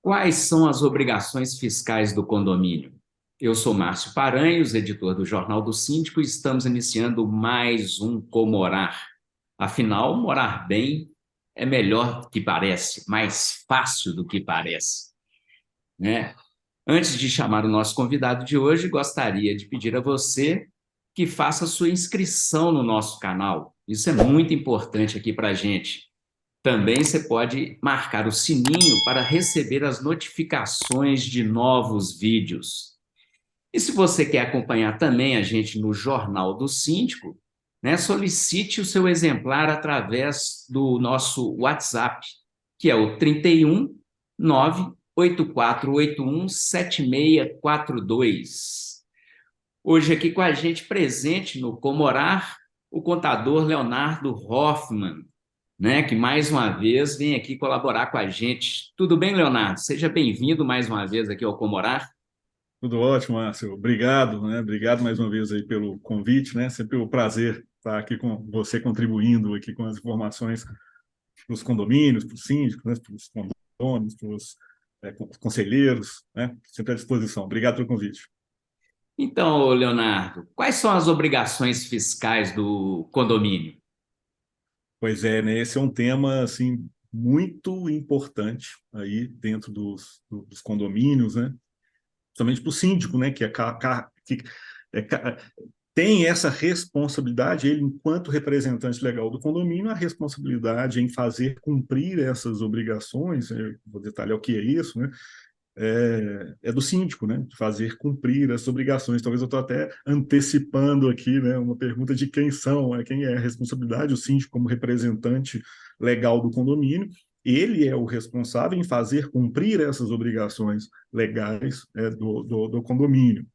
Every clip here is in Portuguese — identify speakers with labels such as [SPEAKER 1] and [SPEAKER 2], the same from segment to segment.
[SPEAKER 1] Quais são as obrigações fiscais do condomínio? Eu sou Márcio Paranhos, editor do Jornal do Síndico, e estamos iniciando mais um Comorar. Afinal, morar bem é melhor do que parece, mais fácil do que parece, né? Antes de chamar o nosso convidado de hoje, gostaria de pedir a você que faça sua inscrição no nosso canal. Isso é muito importante aqui para a gente. Também você pode marcar o sininho para receber as notificações de novos vídeos. E se você quer acompanhar também a gente no Jornal do Síndico, né, solicite o seu exemplar através do nosso WhatsApp, que é o 31 98481 7642. Hoje aqui com a gente presente no Comorar, o contador Leonardo Hoffman, né, que mais uma vez vem aqui colaborar com a gente. Tudo bem, Leonardo? Seja bem-vindo mais uma vez aqui ao Comorar.
[SPEAKER 2] Tudo ótimo, Márcio. Obrigado, né? Obrigado mais uma vez aí pelo convite, né? Sempre um prazer estar aqui com você contribuindo aqui com as informações para os condomínios, para os síndicos, né? Para os condôminos, para os conselheiros, né? Sempre à disposição. Obrigado pelo convite.
[SPEAKER 1] Então, Leonardo, quais são as obrigações fiscais do condomínio?
[SPEAKER 2] Pois é, né? Esse é um tema assim muito importante aí dentro dos condomínios, né? Principalmente para o síndico, né? Que é, tem essa responsabilidade, ele, enquanto representante legal do condomínio, a responsabilidade em fazer cumprir essas obrigações, eu vou detalhar o que é isso, né? É do síndico, né? De fazer cumprir essas obrigações. Talvez eu estou até antecipando aqui, né? Uma pergunta de quem é a responsabilidade, o síndico como representante legal do condomínio, ele é o responsável em fazer cumprir essas obrigações legais do condomínio.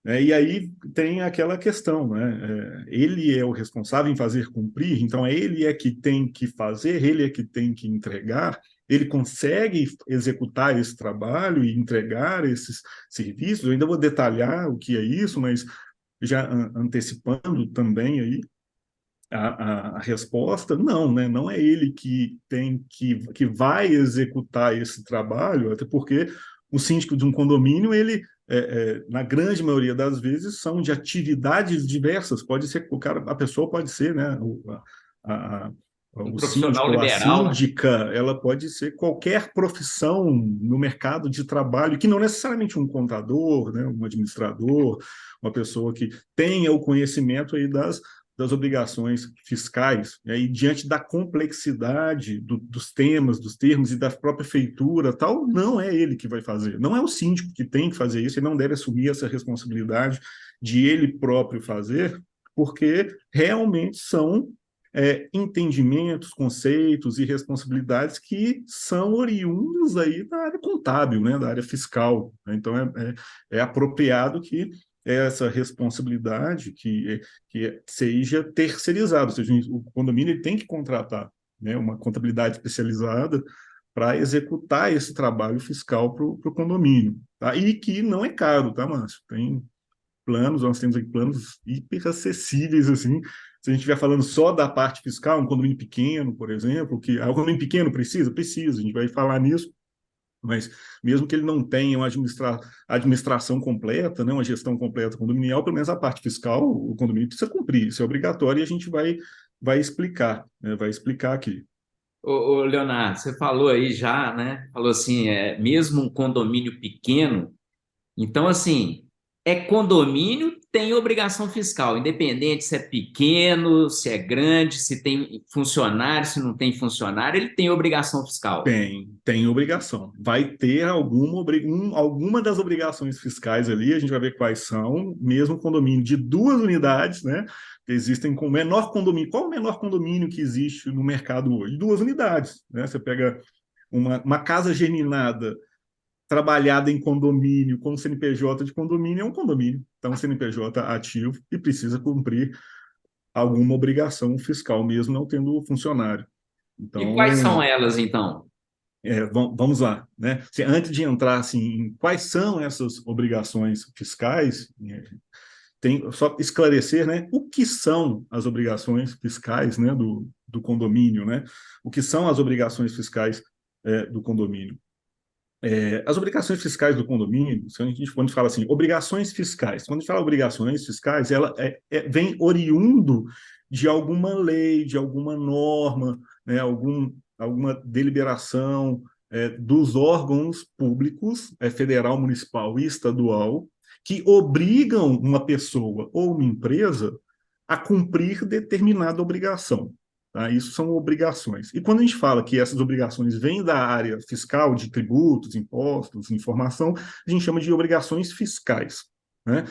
[SPEAKER 2] E aí tem aquela questão, né? Ele é o responsável em fazer cumprir, então ele é que tem que fazer, ele é que tem que entregar, ele consegue executar esse trabalho e entregar esses serviços. Eu ainda vou detalhar o que é isso, mas já antecipando também aí a resposta, não, né? Não é ele que vai executar esse trabalho, até porque o síndico de um condomínio, ele, na grande maioria das vezes, são de atividades diversas. Pode ser, a pessoa pode ser, né? A,
[SPEAKER 1] Um
[SPEAKER 2] o
[SPEAKER 1] profissional
[SPEAKER 2] síndico ou a
[SPEAKER 1] liberal, né?
[SPEAKER 2] síndica, ela pode ser qualquer profissão no mercado de trabalho, que não necessariamente um contador, né, um administrador, uma pessoa que tenha o conhecimento aí das obrigações fiscais, né, e diante da complexidade dos temas, dos termos e da própria feitura, tal, não é ele que vai fazer, não é o síndico que tem que fazer isso, ele não deve assumir essa responsabilidade de ele próprio fazer, porque realmente são entendimentos, conceitos e responsabilidades que são oriundos aí da área contábil, né, da área fiscal. Então, é apropriado que essa responsabilidade que seja terceirizada, ou seja, o condomínio ele tem que contratar, né, uma contabilidade especializada para executar esse trabalho fiscal para o condomínio. Tá? E que não é caro, tá, Márcio? Tem planos, nós temos aqui planos hiper acessíveis, assim. Se a gente estiver falando só da parte fiscal, um condomínio pequeno, por exemplo, que o condomínio pequeno precisa? Precisa, a gente vai falar nisso, mas mesmo que ele não tenha uma administração completa, né, uma gestão completa condominial, pelo menos a parte fiscal, o condomínio precisa cumprir, isso é obrigatório e a gente vai explicar, né, vai explicar aqui.
[SPEAKER 1] Ô, Leonardo, você falou aí já, né? Falou assim, mesmo um condomínio pequeno. Então, assim, é condomínio, tem obrigação fiscal, independente se é pequeno, se é grande, se tem funcionário, se não tem funcionário, ele tem obrigação fiscal.
[SPEAKER 2] Tem obrigação. Vai ter alguma das obrigações fiscais ali, a gente vai ver quais são, mesmo condomínio de 2 unidades, né? Existem com menor condomínio. Qual o menor condomínio que existe no mercado hoje? 2 unidades, né? Você pega uma casa geminada trabalhada em condomínio, com CNPJ de condomínio, é um condomínio. Então, CNPJ ativo e precisa cumprir alguma obrigação fiscal, mesmo não tendo funcionário.
[SPEAKER 1] E quais
[SPEAKER 2] Então,
[SPEAKER 1] são elas, então?
[SPEAKER 2] vamos lá, né? Antes de entrar assim, em quais são essas obrigações fiscais, tem só esclarecer, né, o que são as obrigações fiscais, né, do condomínio, né? O que são as obrigações fiscais do condomínio? As obrigações fiscais do condomínio, se a gente, quando fala assim, obrigações fiscais, quando a gente fala obrigações fiscais, ela vem oriundo de alguma lei, de alguma norma, né, alguma deliberação dos órgãos públicos, federal, municipal e estadual, que obrigam uma pessoa ou uma empresa a cumprir determinada obrigação. Tá? Isso são obrigações. E quando a gente fala que essas obrigações vêm da área fiscal, de tributos, impostos, informação, a gente chama de obrigações fiscais. Né?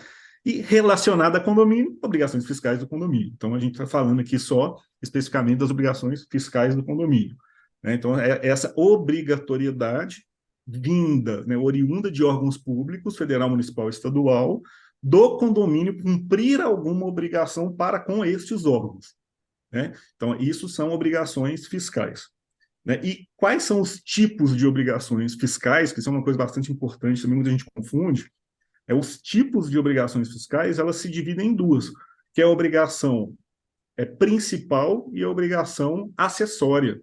[SPEAKER 2] E relacionada a condomínio, obrigações fiscais do condomínio. Então, a gente está falando aqui só especificamente das obrigações fiscais do condomínio. Né? Então, essa obrigatoriedade vinda, né, oriunda de órgãos públicos, federal, municipal, estadual, do condomínio cumprir alguma obrigação para com estes órgãos. Né? Então, isso são obrigações fiscais. Né? E quais são os tipos de obrigações fiscais, que são uma coisa bastante importante, também muita gente confunde, os tipos de obrigações fiscais, elas se dividem em duas, que é a obrigação principal e a obrigação acessória.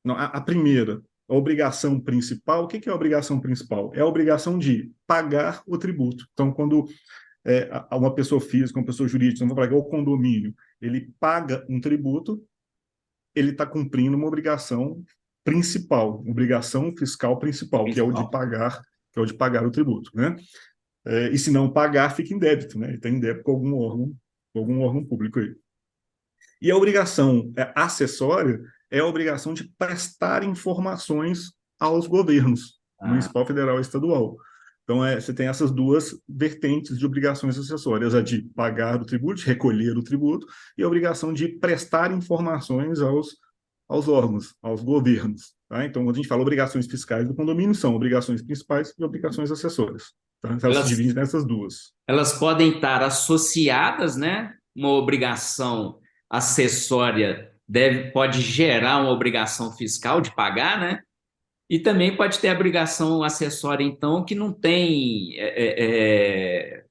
[SPEAKER 2] Não, a primeira, a obrigação principal, o que é a obrigação principal? É a obrigação de pagar o tributo. Então, quando uma pessoa física, uma pessoa jurídica, vamos falar que é o condomínio, ele paga um tributo, ele está cumprindo uma obrigação principal, obrigação fiscal principal, que é o de
[SPEAKER 1] Principal.
[SPEAKER 2] pagar, o tributo, né? E se não pagar, fica em débito, né? Ele está em débito com algum órgão público aí. E a obrigação acessória é a obrigação de prestar informações aos governos,
[SPEAKER 1] Ah,
[SPEAKER 2] municipal, federal e estadual. Então, você tem essas duas vertentes de obrigações acessórias, a de pagar o tributo, de recolher o tributo, e a obrigação de prestar informações aos órgãos, aos governos. Tá? Então, quando a gente fala obrigações fiscais do condomínio, são obrigações principais e obrigações acessórias. Tá? Então, elas se
[SPEAKER 1] elas,
[SPEAKER 2] dividem nessas duas.
[SPEAKER 1] elas podem estar associadas, né? Uma obrigação acessória pode gerar uma obrigação fiscal de pagar, né? E também pode ter a obrigação acessória, então, que não tem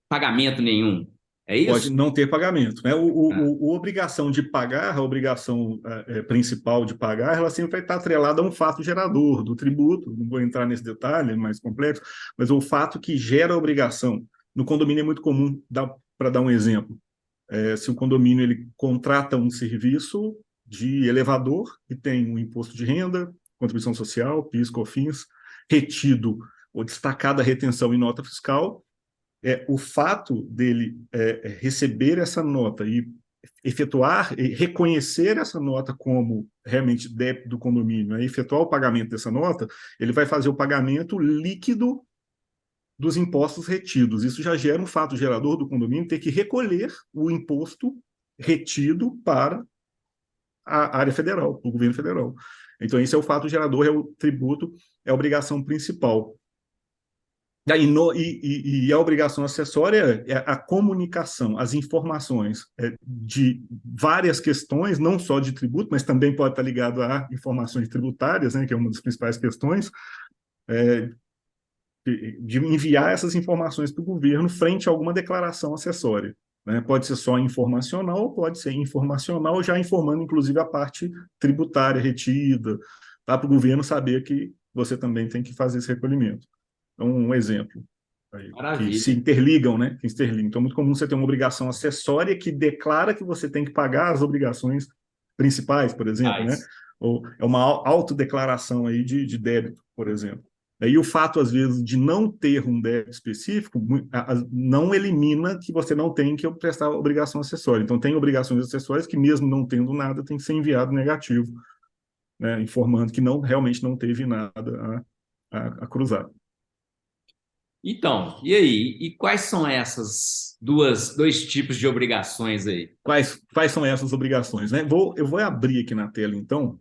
[SPEAKER 1] pagamento nenhum. É
[SPEAKER 2] Pode
[SPEAKER 1] isso?
[SPEAKER 2] não ter pagamento. Né?
[SPEAKER 1] Ah,
[SPEAKER 2] A obrigação de pagar, a obrigação principal de pagar, ela sempre vai estar atrelada a um fato gerador do tributo. Não vou entrar nesse detalhe, é mais complexo, mas o fato que gera a obrigação. No condomínio é muito comum, para dar um exemplo, se o condomínio ele contrata um serviço de elevador e tem um imposto de renda, contribuição social, PIS, COFINS, retido ou destacada retenção em nota fiscal, o fato dele receber essa nota e efetuar e reconhecer essa nota como realmente débito do condomínio, efetuar o pagamento dessa nota, ele vai fazer o pagamento líquido dos impostos retidos. Isso já gera um fato gerador do condomínio ter que recolher o imposto retido para a área federal, o governo federal. Então, esse é o fato gerador, é o tributo, é a obrigação principal. E a obrigação acessória é a comunicação, as informações de várias questões, não só de tributo, mas também pode estar ligado a informações tributárias, né, que é uma das principais questões, é, de enviar essas informações para o governo frente a alguma declaração acessória. Né? Pode ser só informacional, pode ser informacional, já informando, inclusive, a parte tributária retida, tá? Para o governo saber que você também tem que fazer esse recolhimento. Então, um exemplo aí, que se
[SPEAKER 1] maravilha.
[SPEAKER 2] interligam, né? Que se interligam. Então, é muito comum você ter uma obrigação acessória que declara que você tem que pagar as obrigações principais, por exemplo, né?
[SPEAKER 1] Faz.
[SPEAKER 2] Ou é uma autodeclaração aí de débito, por exemplo. E o fato, às vezes, de não ter um débito específico não elimina que você não tem que prestar obrigação acessória. Então, tem obrigações acessórias que, mesmo não tendo nada, tem que ser enviado negativo, né? Informando que realmente não teve nada a cruzar.
[SPEAKER 1] Então, e aí? E quais são essas dois tipos de obrigações aí?
[SPEAKER 2] Quais são essas obrigações? Né? Eu vou abrir aqui na tela, então.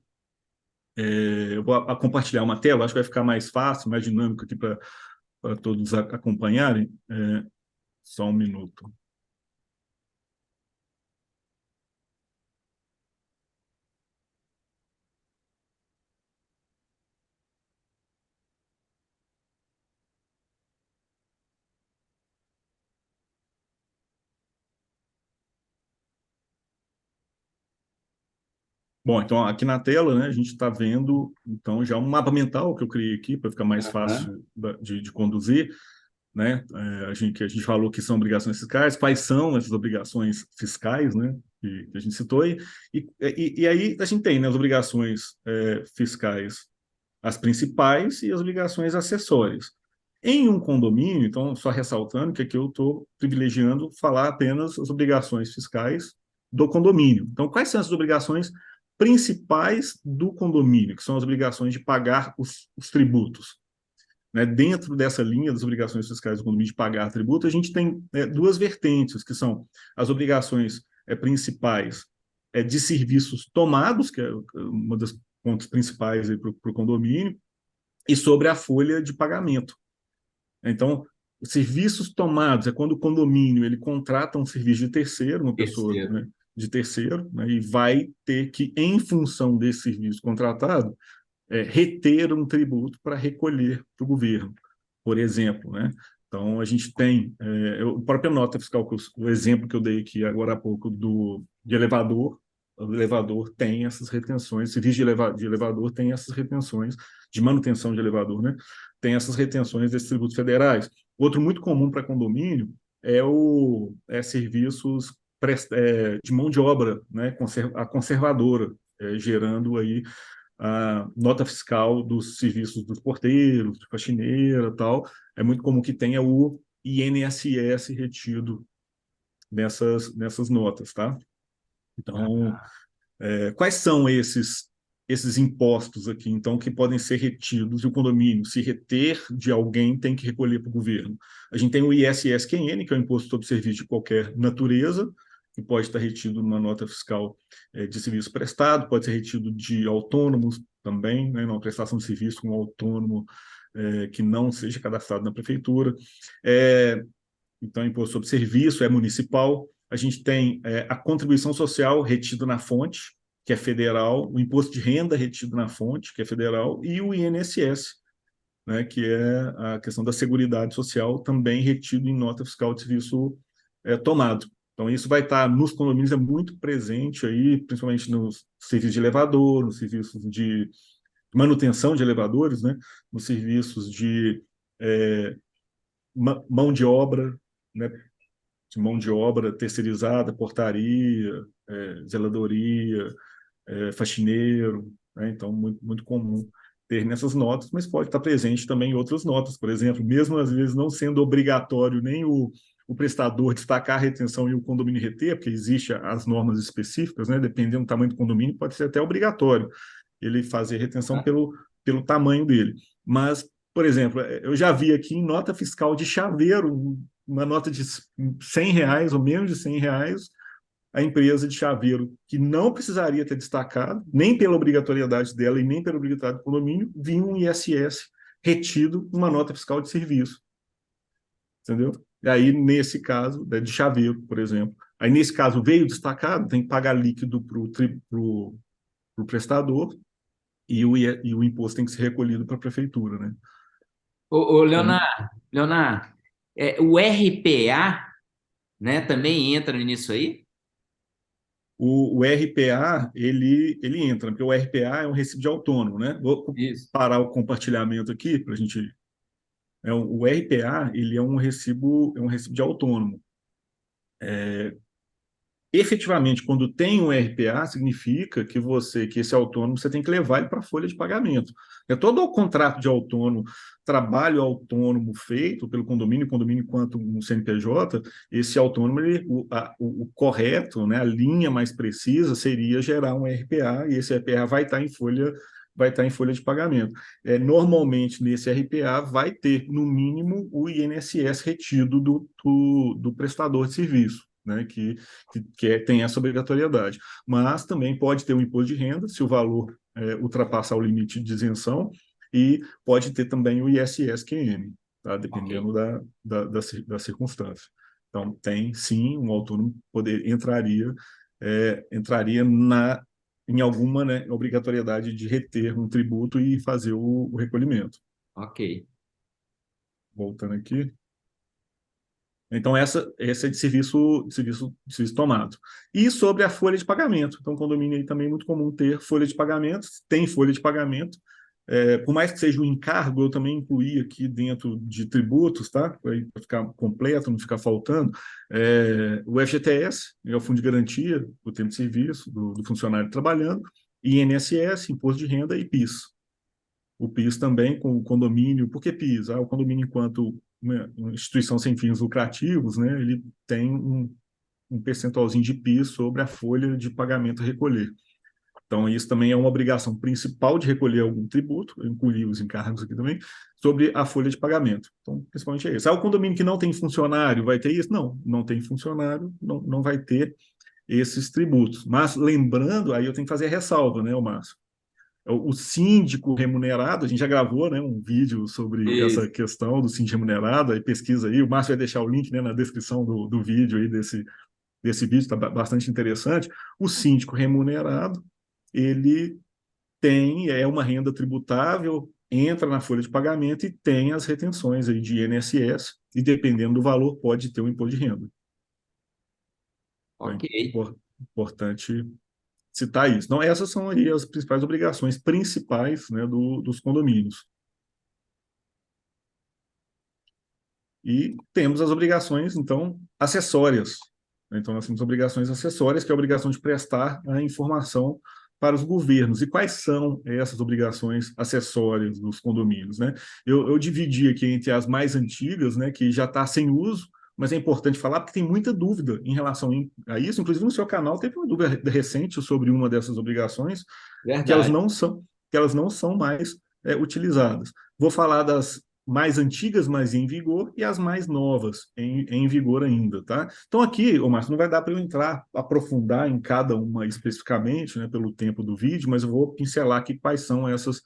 [SPEAKER 2] Eu vou compartilhar uma tela, acho que vai ficar mais fácil, mais dinâmico aqui para todos acompanharem. Só um minuto. Bom, então aqui na tela, né, a gente está vendo então já um mapa mental que eu criei aqui para ficar mais
[SPEAKER 1] Aham.
[SPEAKER 2] fácil de conduzir, né? Que a gente falou que são obrigações fiscais, quais são essas obrigações fiscais, né? Que a gente citou e aí a gente tem, né, as obrigações fiscais, as principais e as obrigações acessórias. Em um condomínio, então só ressaltando que aqui eu estou privilegiando falar apenas as obrigações fiscais do condomínio. Então, quais são as obrigações principais do condomínio, que são as obrigações de pagar os tributos? Né? Dentro dessa linha das obrigações fiscais do condomínio de pagar tributo, a gente tem duas vertentes, que são as obrigações principais de serviços tomados, que é uma das pontos principais para o condomínio, e sobre a folha de pagamento. Então, os serviços tomados é quando o condomínio ele contrata um serviço de terceiro, uma pessoa,
[SPEAKER 1] Terceiro.
[SPEAKER 2] né, de terceiro, né, e vai ter que, em função desse serviço contratado, reter um tributo para recolher para o governo, por exemplo, né? Então, a gente tem a própria nota fiscal, o exemplo que eu dei aqui agora há pouco de elevador, o elevador tem essas retenções, serviço de elevador tem essas retenções, de manutenção de elevador, né? Tem essas retenções desses tributos federais. Outro muito comum para condomínio serviços de mão de obra, né? A conservadora, gerando aí a nota fiscal dos serviços dos porteiros, de faxineira, tal. É muito comum que tenha o INSS retido nessas notas, tá? Então, quais são esses impostos aqui, então, que podem ser retidos e o condomínio, se reter de alguém, tem que recolher para o governo? A gente tem o ISSQN, que é o Imposto sobre Serviço de Qualquer Natureza, que pode estar retido numa nota fiscal de serviço prestado, pode ser retido de autônomos também, né, numa prestação de serviço com um autônomo que não seja cadastrado na prefeitura. Então, imposto sobre serviço é municipal. A gente tem a contribuição social retida na fonte, que é federal, o imposto de renda retido na fonte, que é federal, e o INSS, né, que é a questão da Seguridade Social, também retido em nota fiscal de serviço tomado. Então, isso vai estar nos condomínios, é muito presente aí, principalmente nos serviços de elevador, nos serviços de manutenção de elevadores, né, nos serviços de é, mão de obra, né, de mão de obra terceirizada, portaria, zeladoria, faxineiro, né? Então, muito, muito comum ter nessas notas, mas pode estar presente também em outras notas, por exemplo, mesmo às vezes não sendo obrigatório nem o prestador destacar a retenção e o condomínio reter, porque existem as normas específicas, né? Dependendo do tamanho do condomínio, pode ser até obrigatório ele fazer retenção pelo tamanho dele. Mas, por exemplo, eu já vi aqui em nota fiscal de chaveiro, uma nota de R$ 100 ou menos de R$ 100, a empresa de chaveiro, que não precisaria ter destacado, nem pela obrigatoriedade dela e nem pela obrigatoriedade do condomínio, vinha um ISS retido numa nota fiscal de serviço. Entendeu? E aí, nesse caso, de chaveiro, por exemplo. Aí, nesse caso, veio destacado, tem que pagar líquido para o prestador e o imposto tem que ser recolhido para a prefeitura, né?
[SPEAKER 1] Ô,
[SPEAKER 2] Então,
[SPEAKER 1] Leonardo, o RPA, né, também entra nisso aí?
[SPEAKER 2] o RPA, ele entra, porque o RPA é um recibo de autônomo, né? Vou
[SPEAKER 1] Isso.
[SPEAKER 2] parar o compartilhamento aqui para a gente. O RPA, ele é um recibo de autônomo. Efetivamente, quando tem um RPA, significa que esse autônomo, você tem que levar ele para a folha de pagamento. É todo o contrato de autônomo, trabalho autônomo feito pelo condomínio, condomínio enquanto um CNPJ, esse autônomo, o correto, né, a linha mais precisa seria gerar um RPA, e esse RPA vai estar em folha de pagamento. Normalmente, nesse RPA, vai ter, no mínimo, o INSS retido do prestador de serviço, né, tem essa obrigatoriedade. Mas também pode ter um imposto de renda, se o valor ultrapassar o limite de isenção, e pode ter também o ISS-QM, tá?
[SPEAKER 1] Ok.
[SPEAKER 2] Dependendo da circunstância. Então, tem sim, um autônomo entraria em alguma, né, obrigatoriedade de reter um tributo e fazer o recolhimento.
[SPEAKER 1] Ok.
[SPEAKER 2] Voltando aqui. Então, essa é de serviço tomado. E sobre a folha de pagamento. Então, condomínio aí também é muito comum ter folha de pagamento, tem folha de pagamento. Por mais que seja um encargo, eu também incluí aqui dentro de tributos, tá? Para ficar completo, não ficar faltando. O FGTS, é o Fundo de Garantia do Tempo de Serviço, do funcionário trabalhando, INSS, Imposto de Renda e PIS. O PIS também com o condomínio. Por que PIS? O condomínio, enquanto uma instituição sem fins lucrativos, né, ele tem um percentualzinho de PIS sobre a folha de pagamento a recolher. Então, isso também é uma obrigação principal de recolher algum tributo, eu incluí os encargos aqui também, sobre a folha de pagamento. Então, principalmente é isso. O condomínio que não tem funcionário vai ter isso? Não, não tem funcionário, não vai ter esses tributos. Mas, lembrando, aí eu tenho que fazer a ressalva, né, Márcio? O síndico remunerado, a gente já gravou, né, um vídeo sobre essa
[SPEAKER 1] Isso.
[SPEAKER 2] questão do síndico remunerado, aí pesquisa aí, o Márcio vai deixar o link, né, na descrição do vídeo aí desse vídeo, está bastante interessante. O síndico remunerado, ele é uma renda tributável, entra na folha de pagamento e tem as retenções aí de INSS, e dependendo do valor, pode ter o imposto de renda. Então,
[SPEAKER 1] Ok.
[SPEAKER 2] importante citar isso. Então, essas são aí as principais obrigações principais, né, dos condomínios. E temos as obrigações, então, acessórias. Então, nós temos obrigações acessórias, que é a obrigação de prestar a informação para os governos. E quais são essas obrigações acessórias dos condomínios, né? Eu dividi aqui entre as mais antigas, né, que já está sem uso, mas é importante falar porque tem muita dúvida em relação a isso. Inclusive, no seu canal teve uma dúvida recente sobre uma dessas obrigações, que elas
[SPEAKER 1] Verdade.
[SPEAKER 2] não são, que elas não são mais utilizadas. Vou falar das mais antigas, mas em vigor, e as mais novas, em vigor ainda, tá? Então aqui, ô Márcio, não vai dar para eu aprofundar em cada uma especificamente, né, pelo tempo do vídeo, mas eu vou pincelar aqui quais são essas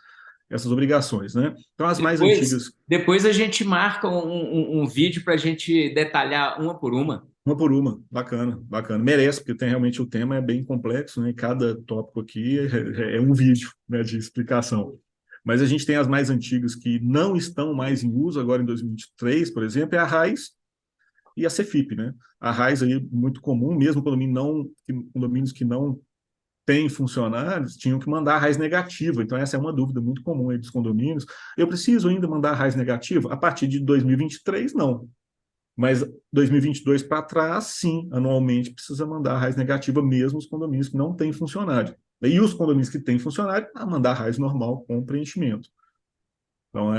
[SPEAKER 2] obrigações, né? Então as mais
[SPEAKER 1] Depois,
[SPEAKER 2] antigas,
[SPEAKER 1] depois a gente marca um vídeo para a gente detalhar uma por uma.
[SPEAKER 2] uma por uma, bacana, bacana. Merece, porque tem realmente o tema é bem complexo, né? E cada tópico aqui é um vídeo, né, de explicação. Mas a gente tem as mais antigas que não estão mais em uso agora em 2023, por exemplo, é a RAIS e a Cefip, né? A RAIS aí muito comum, mesmo condomínios que não têm funcionários, tinham que mandar a RAIS negativa. Então essa é uma dúvida muito comum aí dos condomínios. Eu preciso ainda mandar a RAIS negativa? A partir de 2023, não. Mas 2022 para trás, sim, anualmente precisa mandar a RAIS negativa mesmo os condomínios que não têm funcionário. E os condomínios que têm funcionário, a mandar a RAIS normal com preenchimento. Então,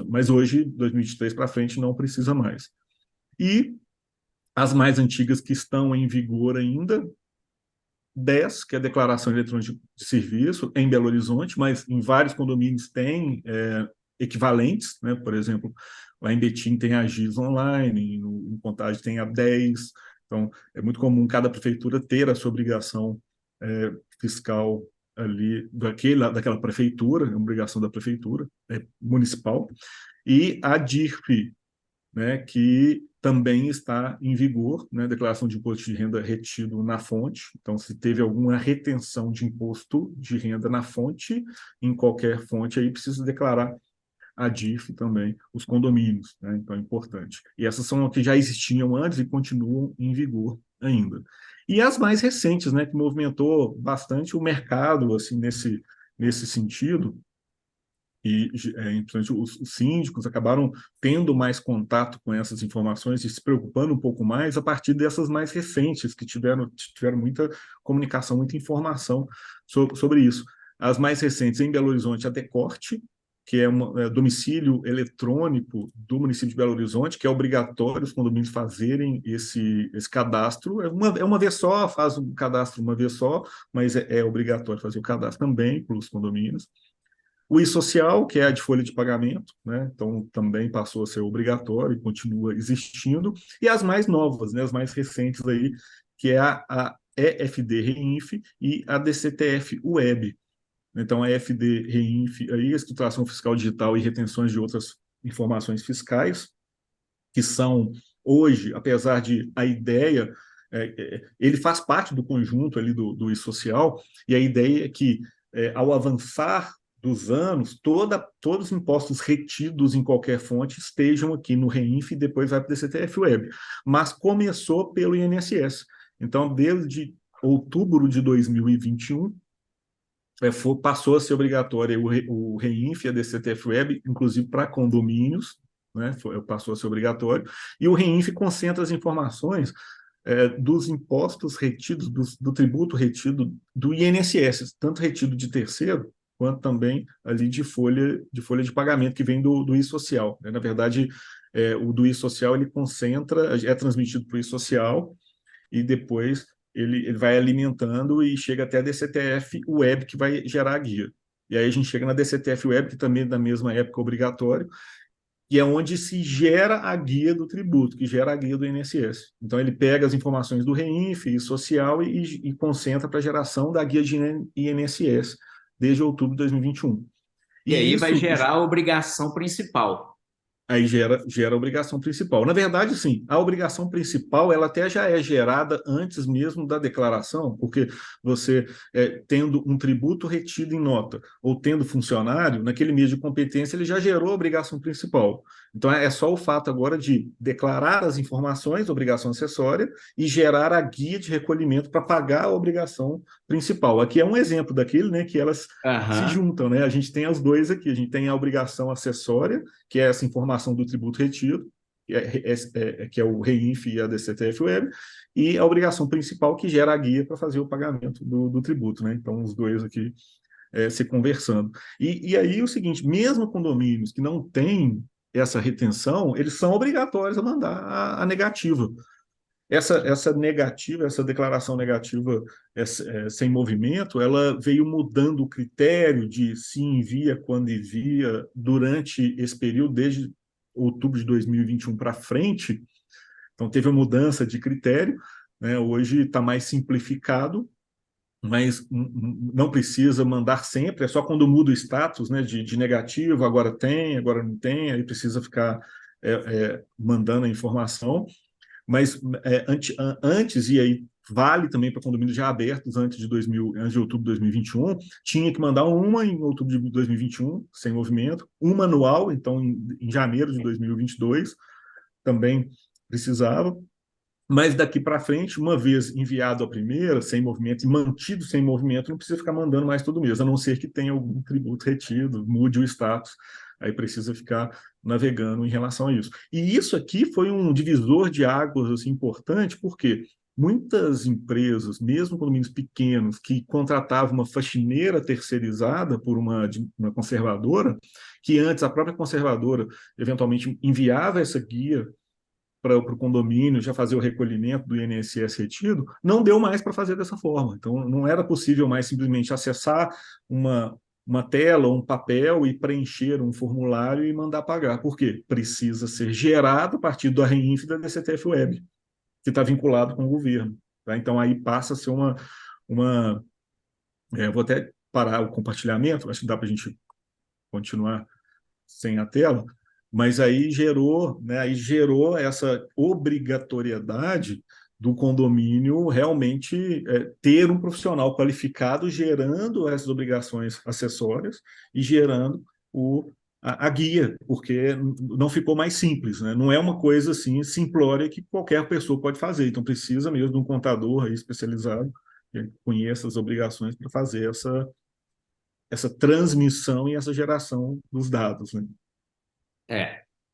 [SPEAKER 2] mas hoje, 2023 para frente, não precisa mais. E as mais antigas que estão em vigor ainda, 10, que é a Declaração Eletrônica de Serviço, em Belo Horizonte, mas em vários condomínios tem equivalentes, né? Por exemplo, lá em Betim tem a GIS Online, em Contagem tem a 10. Então, é muito comum cada prefeitura ter a sua obrigação fiscal ali daquela prefeitura, é uma obrigação da prefeitura municipal, e a DIRF, né, que também está em vigor, né, declaração de imposto de renda retido na fonte. Então, se teve alguma retenção de imposto de renda na fonte, em qualquer fonte, aí precisa declarar a DIF também, os condomínios, né? Então é importante. E essas são as que já existiam antes e continuam em vigor ainda. E as mais recentes, né, que movimentou bastante o mercado assim nesse sentido, e principalmente os síndicos acabaram tendo mais contato com essas informações e se preocupando um pouco mais a partir dessas mais recentes, que tiveram muita comunicação, muita informação sobre isso. As mais recentes em Belo Horizonte, a Decorte, que é um domicílio eletrônico do município de Belo Horizonte, que é obrigatório os condomínios fazerem esse cadastro. É uma vez só, faz o cadastro uma vez só, mas é obrigatório fazer o cadastro também para os condomínios. O e-social, que é a de folha de pagamento, né? Então também passou a ser obrigatório e continua existindo. E as mais novas, né? As mais recentes aí, que é a EFD Reinf e a DCTF Web. Então a EFD Reinf, aí, a Escrituração Fiscal Digital e retenções de outras informações fiscais, que são hoje, apesar de a ideia, ele faz parte do conjunto ali do e-social, e a ideia é que, ao avançar dos anos, todos os impostos retidos em qualquer fonte estejam aqui no REINF e depois vai para o DCTF-Web. Mas começou pelo INSS. Então, desde outubro de 2021, passou a ser obrigatório o REINF e a DCTF-Web, inclusive para condomínios, né? Passou a ser obrigatório, e o REINF concentra as informações dos impostos retidos, do tributo retido do INSS, tanto retido de terceiro, quanto também ali de folha de pagamento que vem do I-Social. Né? Na verdade, o do I-Social ele concentra, é transmitido para o I-Social, e depois ele vai alimentando e chega até a DCTF Web, que vai gerar a guia. E aí a gente chega na DCTF Web, que também é da mesma época obrigatório, e é onde se gera a guia do tributo, que gera a guia do INSS. Então, ele pega as informações do REINF e social e concentra para a geração da guia de INSS, desde outubro de 2021.
[SPEAKER 1] E aí vai
[SPEAKER 2] isso
[SPEAKER 1] gerar a obrigação principal.
[SPEAKER 2] Aí gera a obrigação principal. Na verdade, sim, a obrigação principal ela até já é gerada antes mesmo da declaração, porque você, tendo um tributo retido em nota ou tendo funcionário, naquele mês de competência ele já gerou a obrigação principal. Então, é só o fato agora de declarar as informações, obrigação acessória, e gerar a guia de recolhimento para pagar a obrigação principal. Aqui é um exemplo daquele, né, que elas se juntam, né? A gente tem os dois aqui, a gente tem a obrigação acessória, que é essa informação do tributo retido, que é o REINF e a DCTF-Web, e a obrigação principal que gera a guia para fazer o pagamento do tributo. Né? Então, os dois aqui se conversando. E aí o seguinte, mesmo condomínios que não têm essa retenção, eles são obrigatórios a mandar a negativa. Essa negativa, essa declaração negativa sem movimento, ela veio mudando o critério de se envia, quando envia, durante esse período, desde outubro de 2021 para frente. Então, teve uma mudança de critério, né? Hoje está mais simplificado, mas não precisa mandar sempre, é só quando muda o status, né, de negativo, agora tem, agora não tem, aí precisa ficar mandando a informação. Mas antes, e aí vale também para condomínios já abertos antes de outubro de 2021, tinha que mandar uma em outubro de 2021, sem movimento, uma anual, então em janeiro de 2022 também precisava, mas daqui para frente, uma vez enviado a primeira, sem movimento, e mantido sem movimento, não precisa ficar mandando mais todo mês, a não ser que tenha algum tributo retido, mude o status, aí precisa ficar navegando em relação a isso. E isso aqui foi um divisor de águas assim, importante, porque muitas empresas, mesmo condomínios pequenos, que contratavam uma faxineira terceirizada por uma conservadora, que antes a própria conservadora eventualmente enviava essa guia para o condomínio já fazer o recolhimento do INSS retido, não deu mais para fazer dessa forma. Então, não era possível mais simplesmente acessar uma tela, um papel e preencher um formulário e mandar pagar. Por quê? Precisa ser gerado a partir da REINF e da DCTF Web, que está vinculado com o governo. Tá? Então, aí passa a ser vou até parar o compartilhamento, acho que dá para a gente continuar sem a tela, mas aí gerou essa obrigatoriedade do condomínio realmente ter um profissional qualificado gerando essas obrigações acessórias e gerando a guia, porque não ficou mais simples, né? Não é uma coisa assim simplória que qualquer pessoa pode fazer, então precisa mesmo de um contador aí especializado que conheça as obrigações para fazer essa transmissão e essa geração dos dados, né?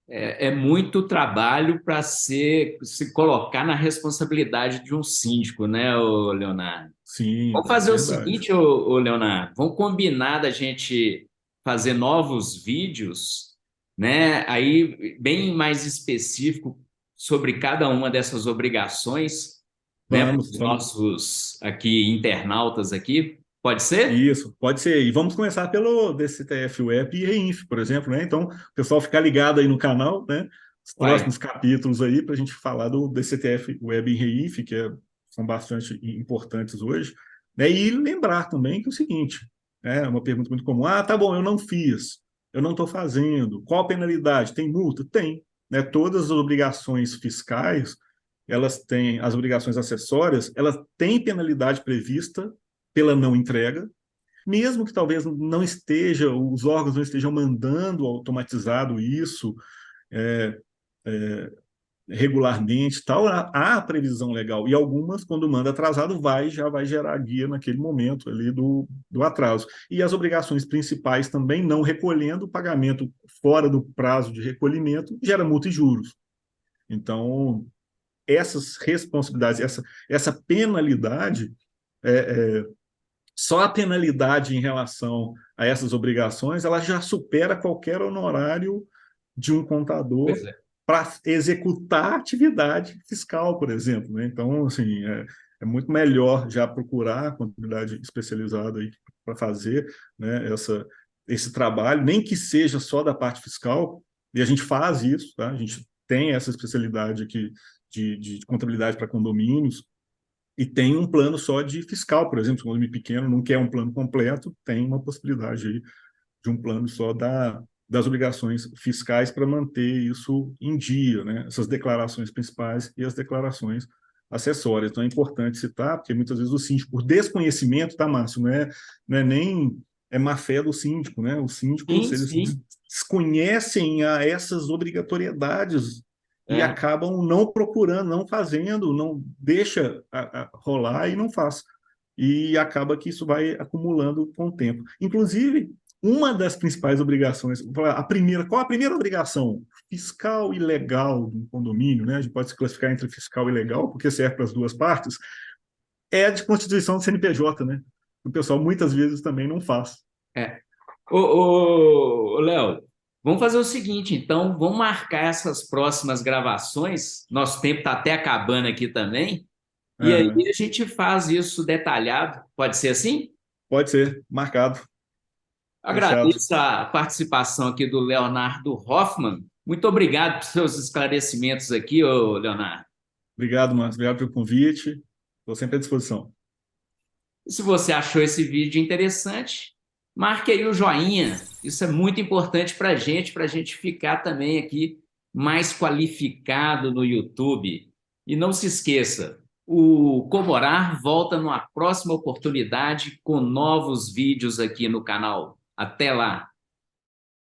[SPEAKER 1] É muito trabalho para se colocar na responsabilidade de um síndico, né, ô Leonardo?
[SPEAKER 2] Sim,
[SPEAKER 1] Vamos
[SPEAKER 2] é
[SPEAKER 1] fazer o
[SPEAKER 2] verdade.
[SPEAKER 1] seguinte, ô Leonardo, vamos combinar da gente fazer novos vídeos, né? Aí bem mais específico sobre cada uma dessas obrigações, né, para
[SPEAKER 2] Vamos,
[SPEAKER 1] os
[SPEAKER 2] vamos.
[SPEAKER 1] nossos aqui internautas aqui. Pode ser?
[SPEAKER 2] Isso, pode ser. E vamos começar pelo DCTF Web e REINF, por exemplo, né? Então, o pessoal ficar ligado aí no canal, né? Os
[SPEAKER 1] Uai,
[SPEAKER 2] próximos capítulos aí para a gente falar do DCTF Web e REINF, são bastante importantes hoje, né? E lembrar também que é o seguinte, uma pergunta muito comum: tá bom, eu não fiz, eu não estou fazendo, qual a penalidade? Tem multa? Tem, né? Todas as obrigações fiscais, as obrigações acessórias, elas têm penalidade prevista pela não entrega, mesmo que talvez não esteja, os órgãos não estejam mandando automatizado isso, é, é, regularmente, tal, há a previsão legal. E algumas, quando manda atrasado, já vai gerar guia naquele momento ali do atraso. E as obrigações principais também, não recolhendo o pagamento fora do prazo de recolhimento, gera multa e juros. Então, essas responsabilidades, essa penalidade, é, é, só a penalidade em relação a essas obrigações, ela já supera qualquer honorário de um
[SPEAKER 1] Pois
[SPEAKER 2] contador
[SPEAKER 1] é.
[SPEAKER 2] para executar atividade fiscal, por exemplo, né? Então, assim, é muito melhor já procurar a contabilidade especializada para fazer, né, esse trabalho, nem que seja só da parte fiscal, e a gente faz isso, tá? A gente tem essa especialidade aqui de contabilidade para condomínios, e tem um plano só de fiscal, por exemplo, se um condomínio pequeno não quer um plano completo, tem uma possibilidade aí de um plano só das obrigações fiscais para manter isso em dia, né? Essas declarações principais e as declarações acessórias. Então é importante citar, porque muitas vezes o síndico, por desconhecimento, tá, Márcio, não é nem má fé do síndico, né? Os síndicos,
[SPEAKER 1] Sim,
[SPEAKER 2] eles
[SPEAKER 1] sim.
[SPEAKER 2] desconhecem essas obrigatoriedades e
[SPEAKER 1] É.
[SPEAKER 2] acabam não procurando, não fazendo, não deixa rolar e não faz. E acaba que isso vai acumulando com o tempo. Inclusive, uma das principais obrigações, qual a primeira obrigação fiscal e legal de um condomínio, né? A gente pode se classificar entre fiscal e legal, porque serve para as duas partes, é a de constituição do CNPJ, né? O pessoal muitas vezes também não faz.
[SPEAKER 1] É. Léo, vamos fazer o seguinte, então, vamos marcar essas próximas gravações. Nosso tempo está até acabando aqui também. E aí
[SPEAKER 2] Aham.
[SPEAKER 1] a gente faz isso detalhado. Pode ser assim?
[SPEAKER 2] Pode ser, marcado, fechado.
[SPEAKER 1] Agradeço a participação aqui do Leonardo Hoffman. Muito obrigado por seus esclarecimentos aqui, ô Leonardo.
[SPEAKER 2] Obrigado, Márcio. Obrigado pelo convite. Estou sempre à disposição.
[SPEAKER 1] E se você achou esse vídeo interessante, marque aí o joinha. Isso é muito importante para a gente ficar também aqui mais qualificado no YouTube. E não se esqueça, o Comorar volta numa próxima oportunidade com novos vídeos aqui no canal. Até lá!